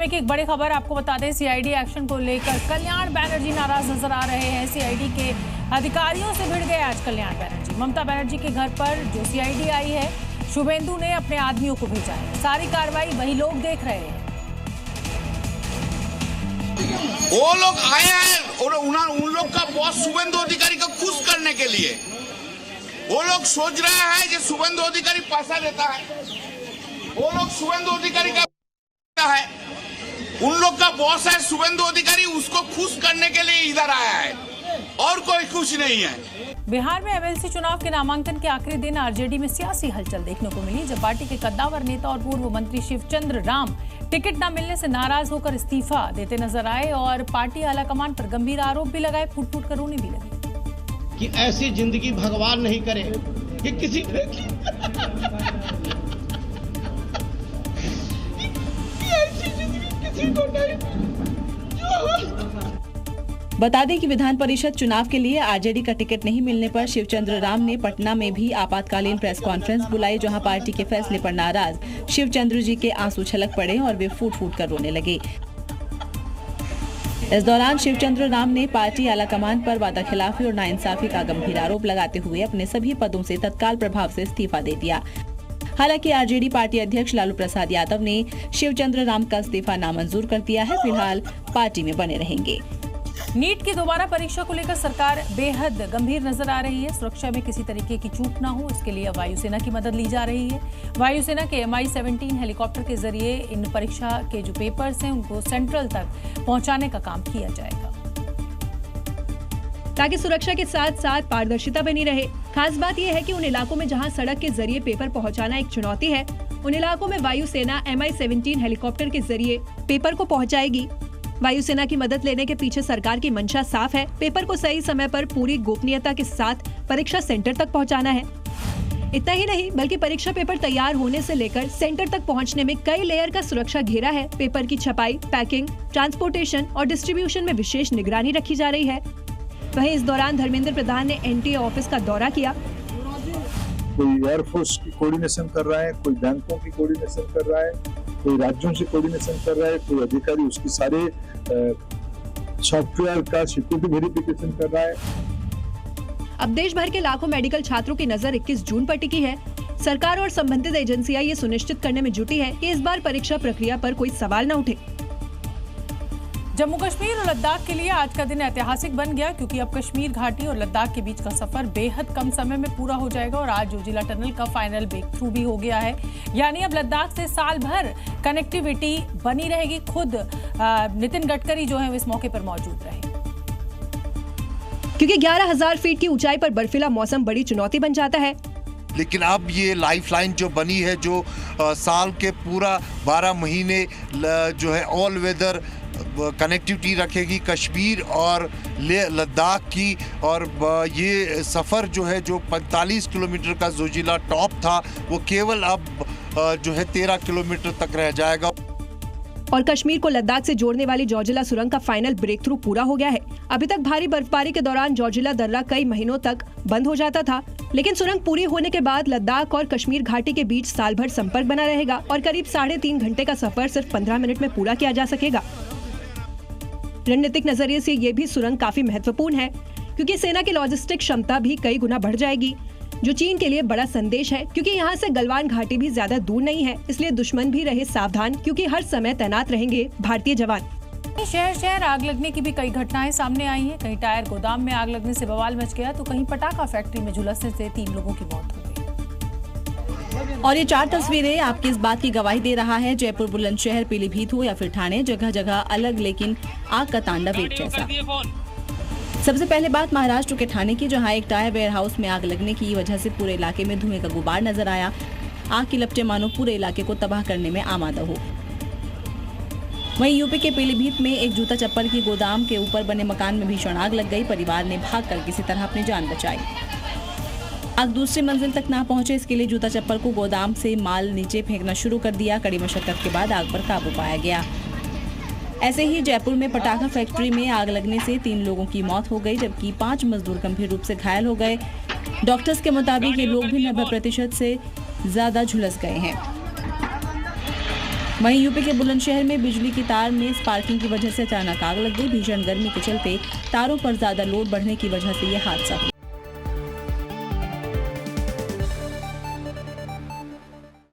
समय की एक बड़ी खबर आपको बता दें, सीआईडी एक्शन को लेकर कल्याण बनर्जी नाराज नजर आ रहे हैं। सीआईडी के अधिकारियों से भिड़ गए आज कल्याण बनर्जी। ममता बनर्जी के घर पर जो सीआईडी आई है, शुभेंदु ने अपने आदमियों को भेजा है। सारी कार्रवाई वही लोग देख रहे हैं। वो लोग आए हैं और उन लोग का बॉस शुभेंदु अधिकारी को खुश करने के लिए वो लोग सोच रहे हैं कि शुभेंदु अधिकारी पैसा देता है, वो लोग शुभेंदु अधिकारी का है, उन लोग का बॉस है शुभेंदु अधिकारी, उसको खुश करने के लिए इधर आया है और कोई खुश नहीं है। बिहार में एमएलसी चुनाव के नामांकन के आखिरी दिन आरजेडी में सियासी हलचल देखने को मिली, जब पार्टी के कद्दावर नेता और पूर्व मंत्री शिवचंद्र राम टिकट न मिलने से नाराज होकर इस्तीफा देते नजर आए और पार्टी आलाकमान पर गंभीर आरोप भी लगाए, फूट-फूट कर रोने भी लगे कि ऐसी जिंदगी भगवान नहीं करे कि किसी बता दें कि विधान परिषद चुनाव के लिए आरजेडी का टिकट नहीं मिलने पर शिवचंद्र राम ने पटना में भी आपातकालीन प्रेस कॉन्फ्रेंस बुलाई, जहां पार्टी के फैसले पर नाराज शिवचंद्र जी के आंसू छलक पड़े और वे फूट-फूट कर रोने लगे। इस दौरान शिवचंद्र राम ने पार्टी आलाकमान पर वादाखिलाफी और नाइंसाफी का गंभीर आरोप लगाते हुए अपने सभी पदों से तत्काल प्रभाव से इस्तीफा दे दिया। हालांकि आरजेडी पार्टी अध्यक्ष लालू प्रसाद यादव ने शिवचंद्र राम का इस्तीफा नामंजूर कर दिया है। फिलहाल पार्टी में बने रहेंगे। नीट की दोबारा परीक्षा को लेकर सरकार बेहद गंभीर नजर आ रही है। सुरक्षा में किसी तरीके की चूक ना हो, इसके लिए वायुसेना की मदद ली जा रही है। वायुसेना के MI-17 हेलीकॉप्टर के जरिए इन परीक्षा के जो पेपर्स हैं उनको सेंट्रल तक पहुंचाने का काम किया जाएगा, ताकि सुरक्षा के साथ साथ पारदर्शिता बनी रहे। खास बात यह है कि उन इलाकों में जहां सड़क के जरिए पेपर पहुंचाना एक चुनौती है, उन इलाकों में वायुसेना MI-17 हेलीकॉप्टर के जरिए पेपर को पहुंचाएगी। वायुसेना की मदद लेने के पीछे सरकार की मंशा साफ है। पेपर को सही समय पर पूरी गोपनीयता के साथ परीक्षा सेंटर तक पहुंचाना है। इतना ही नहीं, बल्कि परीक्षा पेपर तैयार होने से लेकर सेंटर तक पहुंचने में कई लेयर का सुरक्षा घेरा है। पेपर की छपाई, पैकिंग, ट्रांसपोर्टेशन और डिस्ट्रीब्यूशन में विशेष निगरानी रखी जा रही है। वहीं इस दौरान धर्मेंद्र प्रधान ने NTA ऑफिस का दौरा किया। कोई एयरफोर्स की कोऑर्डिनेशन कर रहा है, कोई बैंकों की कोऑर्डिनेशन कर रहा है, कोई राज्यों से कोऑर्डिनेशन कर रहा है, कोई अधिकारी उसकी सारे सॉफ्टवेयर का सिक्योरिटी वेरिफिकेशन कर रहा है। अब देश भर के लाखों मेडिकल छात्रों की नजर 21 जून पर टिकी है। सरकार और संबंधित एजेंसियां ये सुनिश्चित करने में जुटी है कि इस बार परीक्षा प्रक्रिया पर कोई सवाल न उठे। जम्मू कश्मीर और लद्दाख के लिए आज का दिन ऐतिहासिक बन गया, क्योंकि अब कश्मीर घाटी और लद्दाख के बीच का सफर बेहद कम समय में पूरा हो जाएगा और आज जोजिला टनल का फाइनल ब्रेक थ्रू भी हो गया है। यानी अब लद्दाख से साल भर कनेक्टिविटी बनी रहेगी। खुद नितिन गडकरी जो है इस मौके पर मौजूद रहे, क्योंकि 11,000 फीट की ऊंचाई पर बर्फीला मौसम बड़ी चुनौती बन जाता है। लेकिन अब ये लाइफलाइन जो बनी है, जो साल के पूरा 12 महीने जो है ऑल वेदर कनेक्टिविटी रखेगी कश्मीर और लद्दाख की, और ये सफ़र जो है जो 45 किलोमीटर का जोजिला टॉप था वो केवल अब जो है 13 किलोमीटर तक रह जाएगा। और कश्मीर को लद्दाख से जोड़ने वाली जोजिला सुरंग का फाइनल ब्रेक थ्रू पूरा हो गया है। अभी तक भारी बर्फबारी के दौरान जोजिला दर्रा कई महीनों तक बंद हो जाता था, लेकिन सुरंग पूरी होने के बाद लद्दाख और कश्मीर घाटी के बीच साल भर संपर्क बना रहेगा और करीब 3.5 घंटे का सफर सिर्फ 15 मिनट में पूरा किया जा सकेगा। रणनीतिक नजरिए से ये भी सुरंग काफी महत्वपूर्ण है, क्योंकि सेना की लॉजिस्टिक क्षमता भी कई गुना बढ़ जाएगी, जो चीन के लिए बड़ा संदेश है, क्योंकि यहाँ से गलवान घाटी भी ज्यादा दूर नहीं है। इसलिए दुश्मन भी रहे सावधान, क्योंकि हर समय तैनात रहेंगे भारतीय जवान। शहर आग लगने की भी कई घटनाएं सामने आई हैं। कहीं टायर गोदाम में आग लगने से बवाल मच गया, तो कहीं पटाखा फैक्ट्री में झुलसने से 3 लोगों की मौत हो गई। और ये 4 तस्वीरें आपकी इस बात की गवाही दे रहा है, जयपुर, बुलंदशहर, पीलीभीत हो या फिर ठाणे, जगह जगह अलग लेकिन आग का तांडव एक जैसा। सबसे पहले बात महाराष्ट्र के ठाणे की, जहां एक टायर वेयरहाउस में आग लगने की वजह से पूरे इलाके में धुएं का गुबार नजर आया। आग की लपटें मानो पूरे इलाके को तबाह करने में आमादा हो। वहीं यूपी के पीलीभीत में एक जूता चप्पल की गोदाम के ऊपर बने मकान में भीषण आग लग गई। परिवार ने भागकर किसी तरह अपनी जान बचाई। आग दूसरी मंजिल तक ना पहुंचे, इसके लिए जूता चप्पल को गोदाम से माल नीचे फेंकना शुरू कर दिया। कड़ी मशक्कत के बाद आग पर काबू पाया गया। ऐसे ही जयपुर में पटाखा फैक्ट्री में आग लगने से 3 लोगों की मौत हो गई, जबकि 5 मजदूर गंभीर रूप से घायल हो गए। डॉक्टर्स के मुताबिक ये लोग भी 90% से ज्यादा झुलस गए हैं। वहीं यूपी के बुलंदशहर में बिजली की तार में स्पार्किंग की वजह से अचानक आग लग गई। भीषण गर्मी के चलते तारों पर ज्यादा लोड बढ़ने की वजह से यह हादसा हुआ।